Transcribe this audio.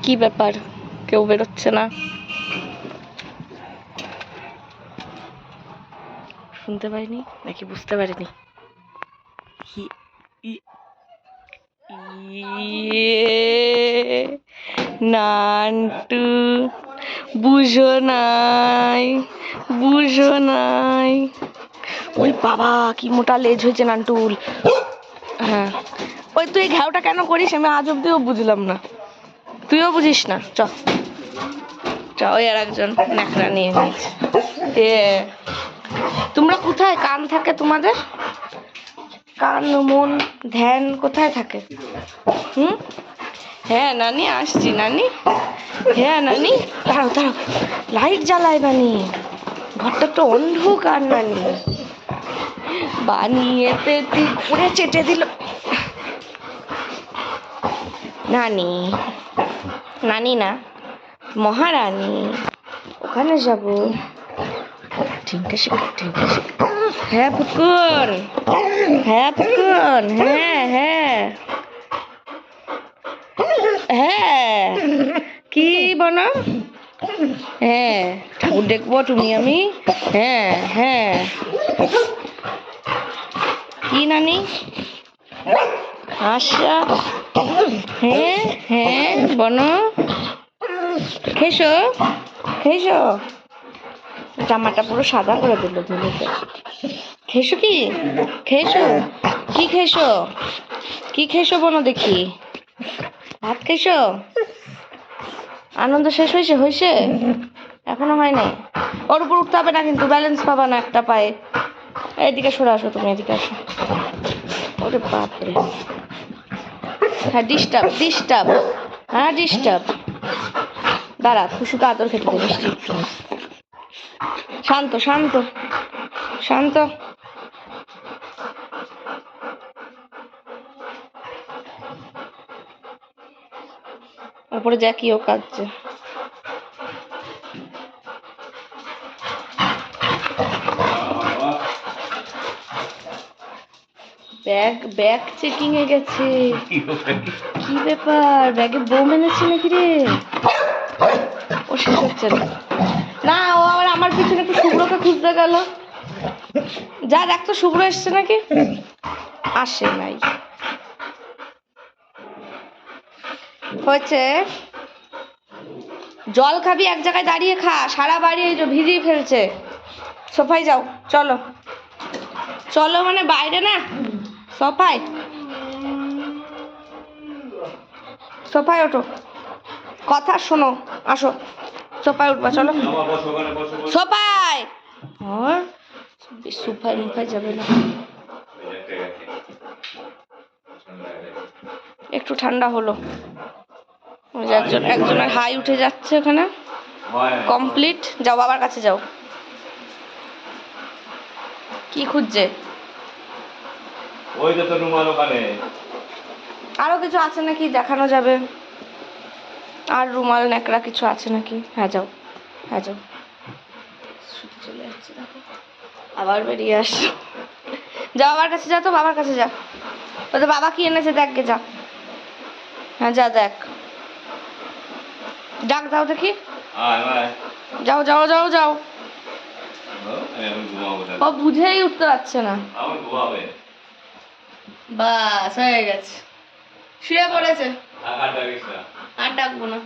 কি ব্যাপার, কেউ বেরোচ্ছে না? শুনতে পাইনি নাকি বুঝতে পারিনি? নান্টু বুঝো নাই, বুঝো নাই। ওই বাবা কি মোটা লেজ হয়েছে নান্টুল। হ্যাঁ, ওই তুই ঘাওটা কেন করিস আমি আজ অব্দিও বুঝলাম না। তুইও বুঝিস না। চ চ, ওই আর একজন ন্যাকড়া নিয়ে নিয়েছে। তোমরা কোথায়? কান থাকে তোমাদের? কান মন ধ্যান কোথায় থাকে? হ্যাঁ নানি, আসছি নানি। হ্যাঁ নানি, দাঁড়াও দাঁড়াও, লাইট জ্বালায় বানি, ঘরটা তো অন্ধকার নানি। বানিয়েতে ঠিক করে চেটে দিল নানি। নানি না, মহারানী। ওখানে যাব। হ্যাঁ পুকুন, হ্যাঁ পুকুন, হ্যাঁ হ্যাঁ হ্যাঁ। কি বলো? হ্যাঁ, ঠাকুর দেখবো তুমি আমি। হ্যাঁ হ্যাঁ। কি নানি? আচ্ছা, হ্যাঁ হ্যাঁ বনো। খেয়েছো? খেয়েছো? জামাটা পুরো সাদা করে দিল ধুলোতে। খেয়েছো কি? খেয়েছো কি? খেয়েছো কি? খেয়েছো বলো দেখি। ভাত খেয়েছো? আনন্দ শেষ হয়েছে? হয়েছে? এখনো হয়নি? ওর উপর উঠতে হবে না কিন্তু, ব্যালেন্স পাবা না একটা পায়ে। এদিকে সরে আসো তুমি, এদিকে আসো। ওরে বাপরে, হ্যাঁ ডিস্টার্ব ডিস্টার্ব, হ্যাঁ ডিস্টার্ব। দাঁড়া, খুশুকে আদর খেতে দে মিষ্টি একটু। শান্ত শান্ত শান্ত। তারপরে জ্যাকিও কাঁদছে। ব্যাগ ব্যাগ চেকিং এ গেছে। কি ব্যাপার, ব্যাগে বোম এনেছে নাকি রে? ও শেষ হচ্ছে না। না, ও আবার আমার পিছনে একটু শুভ্রকে খুঁজতে গেল। যা দেখ তো শুভ্র এসছে নাকি। আসে নাই। হয়েছে, জল খাবি এক জায়গায় দাঁড়িয়ে খা, সারা বাড়ি এই যে ভিজিয়ে ফেলছে। সোফায় যাও, চলো চলো, মানে বাইরে না, সোফায়। সোফায় ওঠো, কথা শোনো, আসো সোফায় উঠবা, চলো সোফায়। আর সোফায় মুখায় যাবে না, একটু ঠান্ডা হলো। একজনের হাই উঠে যাচ্ছে ওখানে। কমপ্লিট, যাও বাবার কাছে যাও। কি খুঁজছে? ওই তো রুমাল ওখানে। আরো কিছু আছে নাকি দেখানো যাবে? আর রুমাল ন্যাকড়া কিছু আছে নাকি? হ্যাঁ যাও, হ্যাঁ যাও। চলে যাচ্ছে দেখো, আবার বেরিয়ে আসো। যা বাবার কাছে, যা তো বাবার কাছে যা। ওদের বাবা কি এনেছে দেখ গে, যা। হ্যাঁ যা দেখ, ডাক দাও দেখি। যাও যাও যাও যাও। ও বুঝেই উঠতে পারছে না। বাস হয়ে গেছে, শুয়ে পড়েছে। আর ডাকবো না।